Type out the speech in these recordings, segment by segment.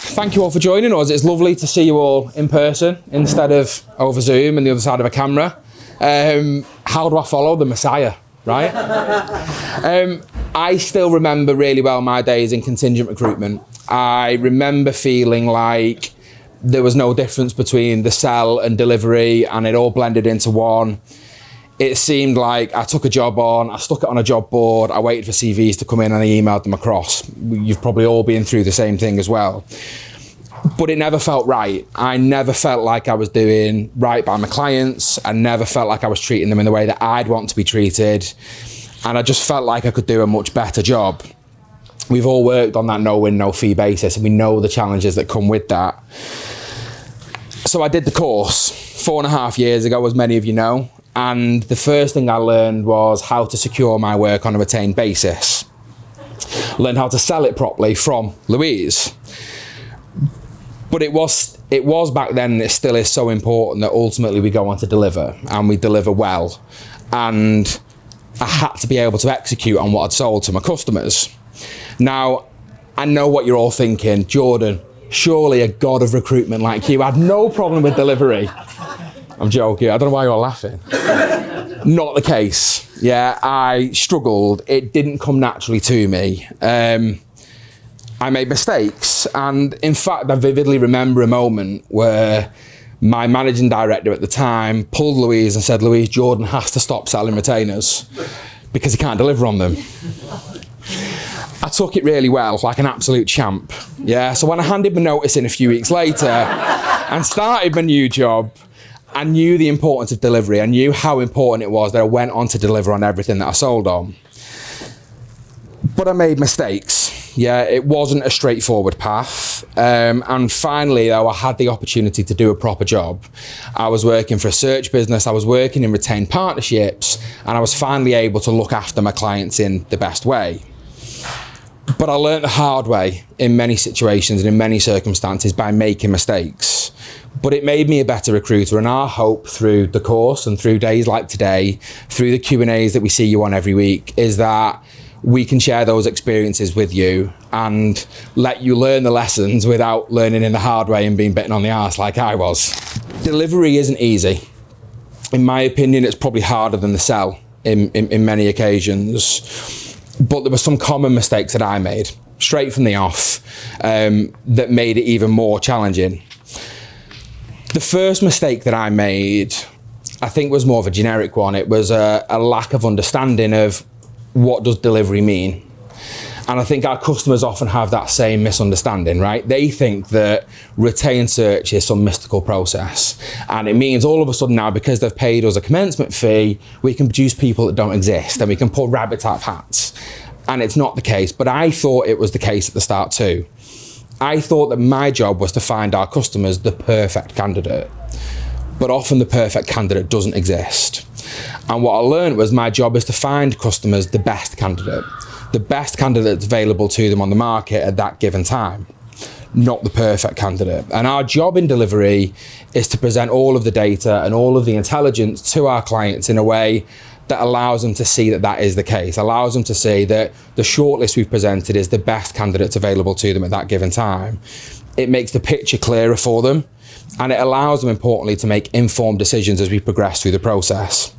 Thank you all for joining us. It's lovely to see you all in person instead of over Zoom and the other side of a camera. How do I follow the Messiah, right? I still remember really well my days in contingent recruitment. I remember feeling like there was no difference between the sell and delivery, and it all blended into one. It seemed like I took a job on, I stuck it on a job board, I waited for CVs to come in and I emailed them across. You've probably all been through the same thing as well. But it never felt right. I never felt like I was doing right by my clients. I never felt like I was treating them in the way that I'd want to be treated. And I just felt like I could do a much better job. We've all worked on that no-win, no-fee basis, and we know the challenges that come with that. So I did the course 4.5 years ago, as many of you know. And the first thing I learned was how to secure my work on a retained basis. Learned how to sell it properly from Louise. But it was back then, and it still is so important that ultimately we go on to deliver, and we deliver well. And I had to be able to execute on what I'd sold to my customers. Now, I know what you're all thinking. Jordan, surely a god of recruitment like you had no problem with delivery. I'm joking, I don't know why you're laughing. Not the case. Yeah, I struggled. It didn't come naturally to me. I made mistakes. And in fact, I vividly remember a moment where my managing director at the time pulled Louise and said, Louise, Jordan has to stop selling retainers because he can't deliver on them. I took it really well, like an absolute champ. Yeah, so when I handed my notice in a few weeks later and started my new job, I knew the importance of delivery. I knew how important it was that I went on to deliver on everything that I sold on. But I made mistakes. Yeah, it wasn't a straightforward path. And finally, though, I had the opportunity to do a proper job. I was working for a search business, I was working in retained partnerships, and I was finally able to look after my clients in the best way. But I learned the hard way in many situations and in many circumstances by making mistakes. But it made me a better recruiter, and our hope through the course and through days like today, through the Q&As that we see you on every week, is that we can share those experiences with you and let you learn the lessons without learning in the hard way and being bitten on the arse like I was. Delivery isn't easy. In my opinion, it's probably harder than the sell in many occasions. But there were some common mistakes that I made straight from the off that made it even more challenging. The first mistake that I made, I think, was more of a generic one. It was a lack of understanding of what does delivery mean. And I think our customers often have that same misunderstanding, right? They think that retained search is some mystical process. And it means all of a sudden now, because they've paid us a commencement fee, we can produce people that don't exist and we can pull rabbits out of hats. And it's not the case, but I thought it was the case at the start too. I thought that my job was to find our customers the perfect candidate. But often the perfect candidate doesn't exist. And what I learned was my job is to find customers the best candidate that's available to them on the market at that given time, not the perfect candidate. And our job in delivery is to present all of the data and all of the intelligence to our clients in a way that allows them to see that that is the case, allows them to see that the shortlist we've presented is the best candidates available to them at that given time. It makes the picture clearer for them, and it allows them, importantly, to make informed decisions as we progress through the process.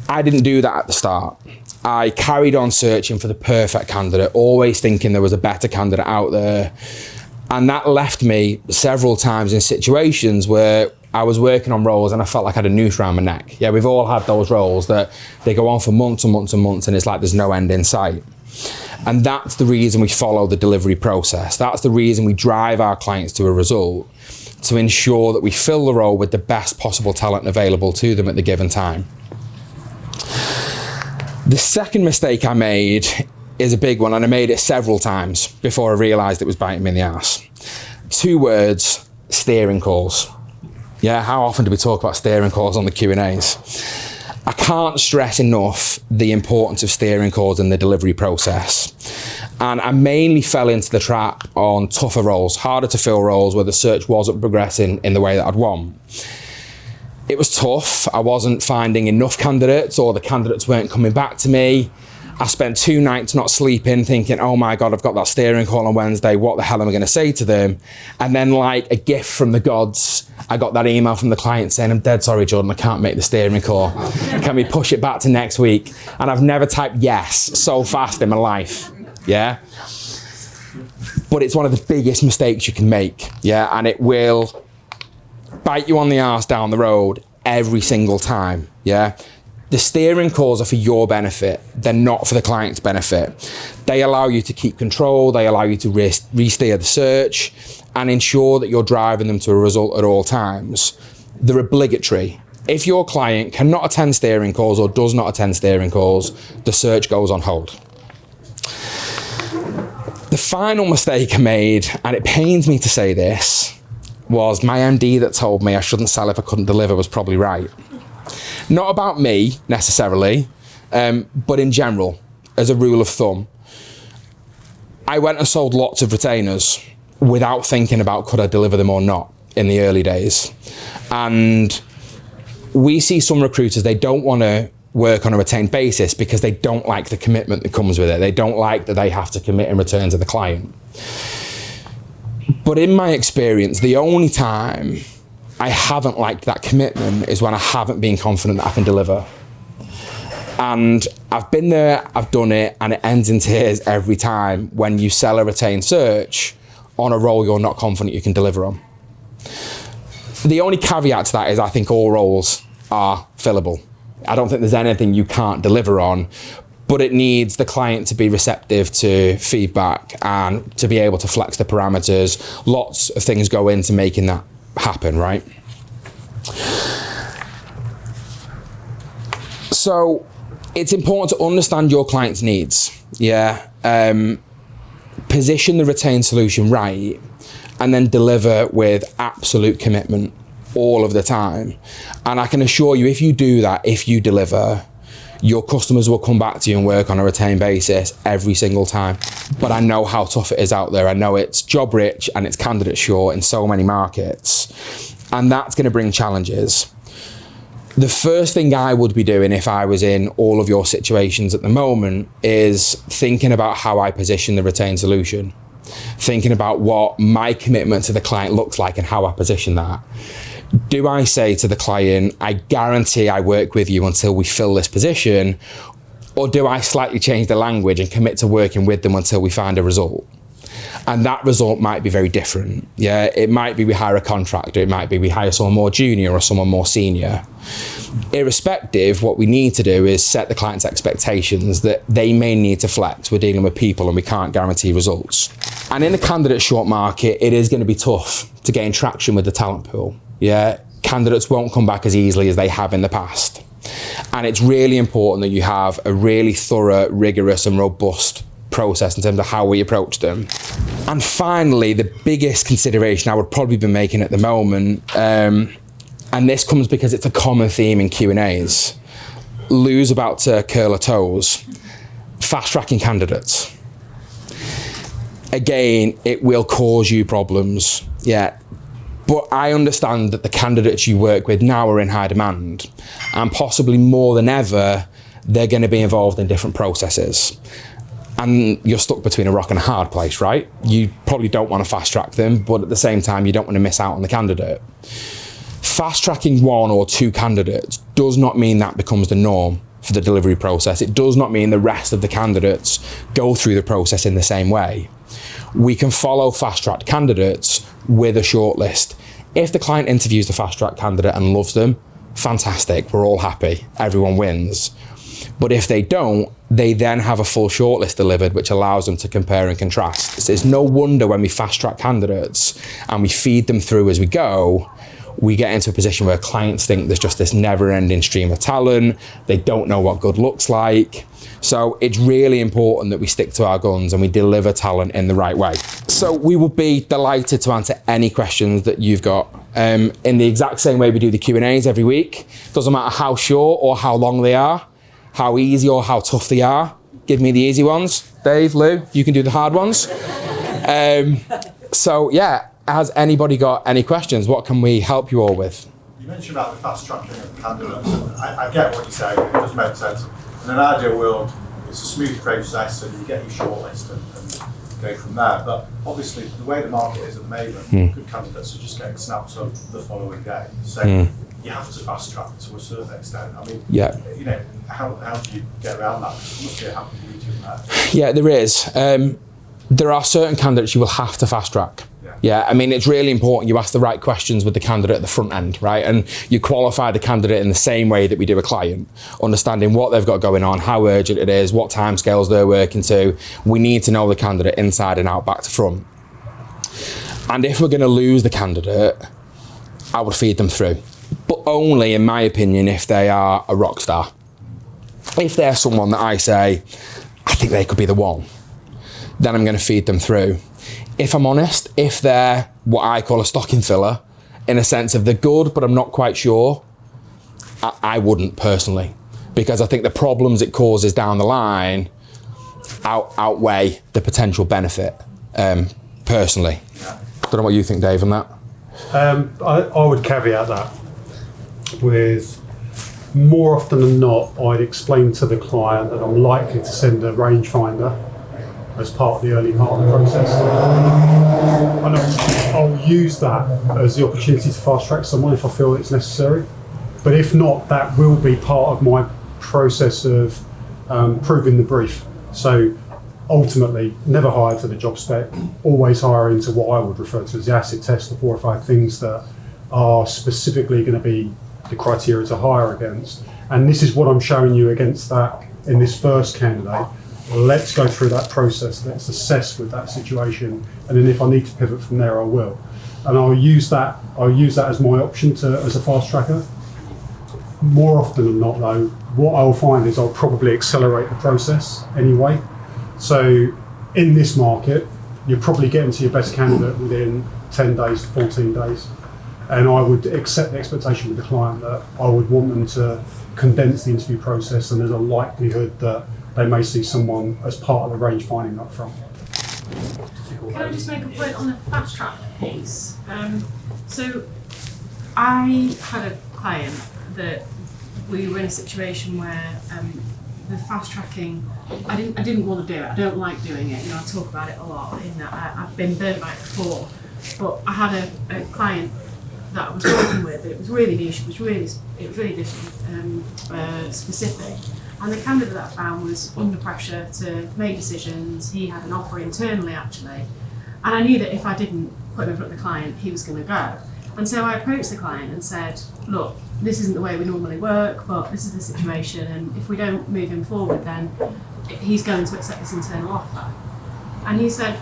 I didn't do that at the start. I carried on searching for the perfect candidate, always thinking there was a better candidate out there. And that left me several times in situations where I was working on roles and I felt like I had a noose around my neck. Yeah, we've all had those roles that they go on for months and months and months, and it's like there's no end in sight. And that's the reason we follow the delivery process. That's the reason we drive our clients to a result, to ensure that we fill the role with the best possible talent available to them at the given time. The second mistake I made is a big one, and I made it several times before I realised it was biting me in the arse. 2 words: steering calls. Yeah, how often do we talk about steering calls on the Q&As? I can't stress enough the importance of steering calls in the delivery process. And I mainly fell into the trap on tougher roles, harder to fill roles where the search wasn't progressing in the way that I'd want. It was tough. I wasn't finding enough candidates, or the candidates weren't coming back to me. I spent 2 nights not sleeping, thinking, oh my God, I've got that steering call on Wednesday. What the hell am I going to say to them? And then like a gift from the gods, I got that email from the client saying, I'm dead sorry, Jordan, I can't make the steering call. Can we push it back to next week? And I've never typed yes so fast in my life, yeah? But it's one of the biggest mistakes you can make, yeah? And it will bite you on the arse down the road every single time, yeah? The steering calls are for your benefit. They're not for the client's benefit. They allow you to keep control. They allow you to re-steer the search and ensure that you're driving them to a result at all times. They're obligatory. If your client cannot attend steering calls or does not attend steering calls, the search goes on hold. The final mistake I made, and it pains me to say this, was my MD that told me I shouldn't sell if I couldn't deliver was probably right. Not about me necessarily, but in general, as a rule of thumb. I went and sold lots of retainers without thinking about could I deliver them or not in the early days. And we see some recruiters, they don't want to work on a retained basis because they don't like the commitment that comes with it. They don't like that they have to commit in return to the client. But in my experience, the only time I haven't liked that commitment is when I haven't been confident that I can deliver. And I've been there, I've done it, and it ends in tears every time when you sell a retained search on a role you're not confident you can deliver on. The only caveat to that is I think all roles are fillable. I don't think there's anything you can't deliver on, but it needs the client to be receptive to feedback and to be able to flex the parameters. Lots of things go into making that happen, right? So it's important to understand your client's needs, yeah? Position the retained solution right and then deliver with absolute commitment all of the time. And I can assure you, if you do that, if you deliver, your customers will come back to you and work on a retained basis every single time. But I know how tough it is out there. I know it's job rich and it's candidate short in so many markets. And that's going to bring challenges. The first thing I would be doing if I was in all of your situations at the moment is thinking about how I position the retained solution. Thinking about what my commitment to the client looks like and how I position that. Do I say to the client, I guarantee I work with you until we fill this position? Or do I slightly change the language and commit to working with them until we find a result? And that result might be very different. Yeah, it might be we hire a contractor, it might be we hire someone more junior or someone more senior. Irrespective, what we need to do is set the client's expectations that they may need to flex. We're dealing with people and we can't guarantee results. And in the candidate short market, it is going to be tough to gain traction with the talent pool. Yeah, candidates won't come back as easily as they have in the past. And it's really important that you have a really thorough, rigorous and robust process in terms of how we approach them. And finally, the biggest consideration I would probably be making at the moment, and this comes because it's a common theme in Q&As, Lou's about to curl her toes, fast-tracking candidates. Again, it will cause you problems, yeah. But I understand that the candidates you work with now are in high demand, and possibly more than ever, they're going to be involved in different processes. And you're stuck between a rock and a hard place, right? You probably don't want to fast track them, but at the same time, you don't want to miss out on the candidate. Fast tracking 1 or 2 candidates does not mean that becomes the norm for the delivery process. It does not mean the rest of the candidates go through the process in the same way. We can follow fast-tracked candidates with a shortlist. If the client interviews the fast-track candidate and loves them, fantastic, we're all happy, everyone wins. But if they don't, they then have a full shortlist delivered, which allows them to compare and contrast. It's no wonder when we fast-track candidates and we feed them through as we go, we get into a position where clients think there's just this never-ending stream of talent, they don't know what good looks like. So it's really important that we stick to our guns and we deliver talent in the right way. So we will be delighted to answer any questions that you've got in the exact same way we do the Q&As every week. Doesn't matter how short or how long they are, how easy or how tough they are. Give me the easy ones. Dave, Lou, you can do the hard ones. So yeah, has anybody got any questions? What can we help you all with? You mentioned about the fast tracking of candidates. I get what you say, it does make sense. In an ideal world, it's a smooth process, and you get your shortlist and go from there. But obviously, the way the market is at the moment, good candidates are just getting snapped up the following day. So you have to fast track to a certain extent. I mean, you know, how do you get around that? There must be a happy medium there. Yeah, there is. There are certain candidates you will have to fast track. Yeah, I mean, it's really important you ask the right questions with the candidate at the front end, right? And you qualify the candidate in the same way that we do a client, understanding what they've got going on, how urgent it is, what timescales they're working to. We need to know the candidate inside and out, back to front. And if we're going to lose the candidate, I would feed them through. But only, in my opinion, if they are a rock star. If they're someone that I say, I think they could be the one, then I'm going to feed them through. If I'm honest, if they're what I call a stocking filler, in a sense of they're good, but I'm not quite sure, I wouldn't personally, because I think the problems it causes down the line outweigh the potential benefit, personally. Don't know what you think, Dave, on that. I would caveat that with, more often than not, I'd explain to the client that I'm likely to send a rangefinder as part of the early part of the process. And I'll use that as the opportunity to fast track someone if I feel it's necessary. But if not, that will be part of my process of proving the brief. So ultimately, never hire to the job spec, always hire into what I would refer to as the acid test, the 4 or 5 things that are specifically going to be the criteria to hire against. And this is what I'm showing you against that in this first candidate. Let's go through that process, let's assess with that situation, and then if I need to pivot from there, I will. And I'll use that as my option as a fast tracker. More often than not though, what I'll find is I'll probably accelerate the process anyway. So in this market, you're probably getting to your best candidate within 10 days to 14 days. And I would accept the expectation with the client that I would want them to condense the interview process, and there's a likelihood that they may see someone as part of the range finding up front. Can I just make a point on the fast track piece? So I had a client that we were in a situation where the fast tracking, I didn't want to do it. I don't like doing it. You know, I talk about it a lot in that I've been burnt by it before. But I had a client that I was working with. It was really niche. It was really specific. And the candidate that I found was under pressure to make decisions. He had an offer internally, actually. And I knew that if I didn't put him in front of the client, he was going to go. And so I approached the client and said, look, this isn't the way we normally work, but this is the situation. And if we don't move him forward, then he's going to accept this internal offer. And he said,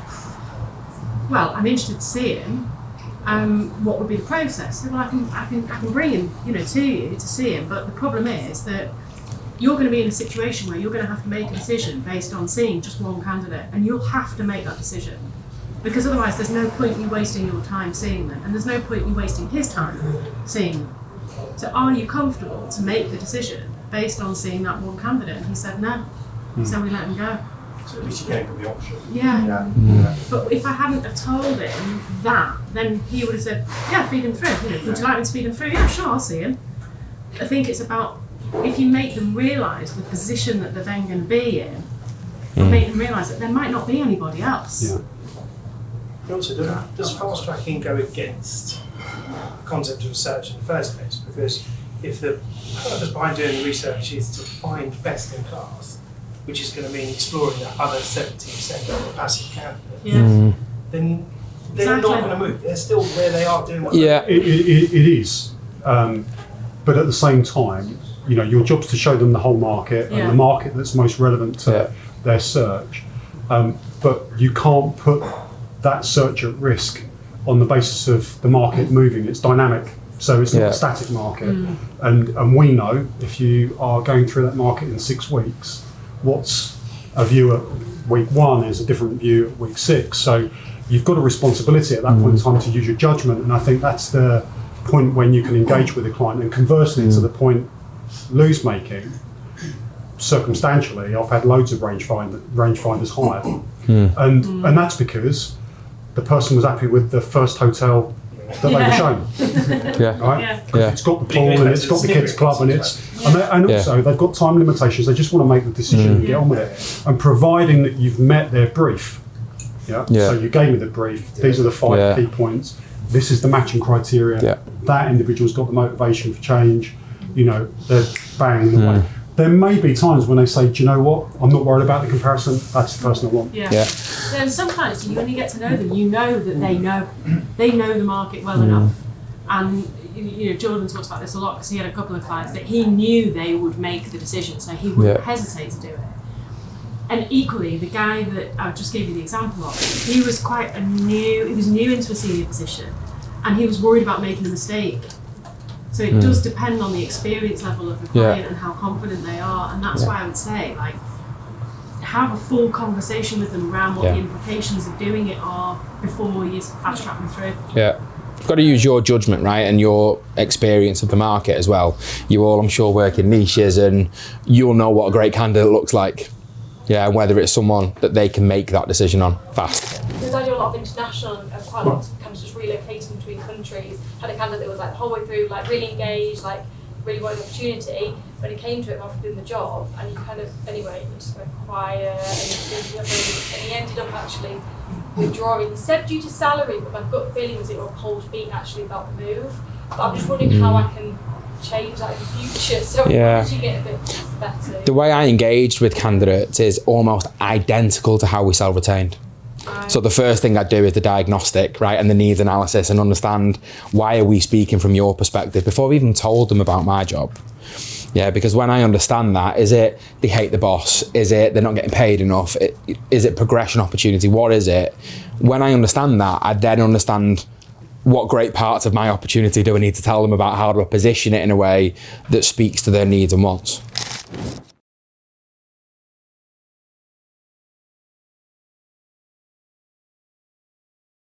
well, I'm interested to see him. What would be the process? I said, well, I can bring him, to you to see him. But the problem is that you're going to be in a situation where you're going to have to make a decision based on seeing just one candidate, and you'll have to make that decision, because otherwise there's no point you wasting your time seeing them, and there's no point you wasting his time seeing them. So are you comfortable to make the decision based on seeing that one candidate? And he said no. So we let him go. So at least you gave him the option. Yeah. But if I hadn't have told him that, then he would have said, yeah, feed him through. Would you like me to feed him through? Yeah, sure, I'll see him. I think it's about, if you make them realise the position that they're then going to be in, and make them realise that there might not be anybody else. Yeah. And also, does fast tracking go against the concept of research in the first place? Because if the purpose behind doing the research is to find best in class, which is going to mean exploring that other 70% of the passive candidate, then they're not going to move. They're still where they are doing what they're doing. It is. But at the same time, your job's to show them the whole market and the market that's most relevant to their search. But you can't put that search at risk on the basis of the market moving. It's dynamic, so it's not a static market. And we know if you are going through that market in 6 weeks, what's a view at week 1 is a different view at week 6. So you've got a responsibility at that point in time to use your judgment, and I think that's the point when you can engage with the client. And conversely, to the point Lou's making, circumstantially, I've had loads of rangefinders hired, and that's because the person was happy with the first hotel that they were shown. Yeah. Right? Yeah. Yeah. It's got the pool and it's got the kids club and and also they've got time limitations. They just want to make the decision and get on with it. And providing that you've met their brief, so you gave me the brief. These are the 5 key points. This is the matching criteria. Yeah. That individual's got the motivation for change. They're banging away. There may be times when they say, do you know what? I'm not worried about the comparison. That's the person I want. Yeah. And some clients, when you get to know them, you know that they know the market well enough. And Jordan talks about this a lot because he had a couple of clients that he knew they would make the decision, so he wouldn't hesitate to do it. And equally, the guy that I just gave you the example of, he was new into a senior position, and he was worried about making a mistake. So it does depend on the experience level of the client and how confident they are, and that's why I would say, like, have a full conversation with them around what the implications of doing it are before you fast track them through. Yeah. You've got to use your judgment, right, and your experience of the market as well. You all, I'm sure, work in niches, and you'll know what a great candidate looks like. Yeah, and whether it's someone that they can make that decision on fast. Because I do a lot of international and quite a lot of kind of just relocating between countries. Had a candidate that was like the whole way through, like really engaged, like really wanted the opportunity. When it came to it, offered him the job, and he kind of, anyway, he just went quiet, and he ended up actually withdrawing. He said due to salary, but my gut feeling was it were cold feet actually about the move. But I'm just wondering how I can change that in the future, so how did you get a bit better? The way I engaged with candidates is almost identical to how we sell Retained. So the first thing I do is the diagnostic, right, and the needs analysis, and understand why are we speaking from your perspective before we even told them about my job. Yeah, because when I understand that, is it they hate the boss? Is it they're not getting paid enough? Is it progression opportunity? What is it? When I understand that, I then understand what great parts of my opportunity do I need to tell them about, how do I position it in a way that speaks to their needs and wants.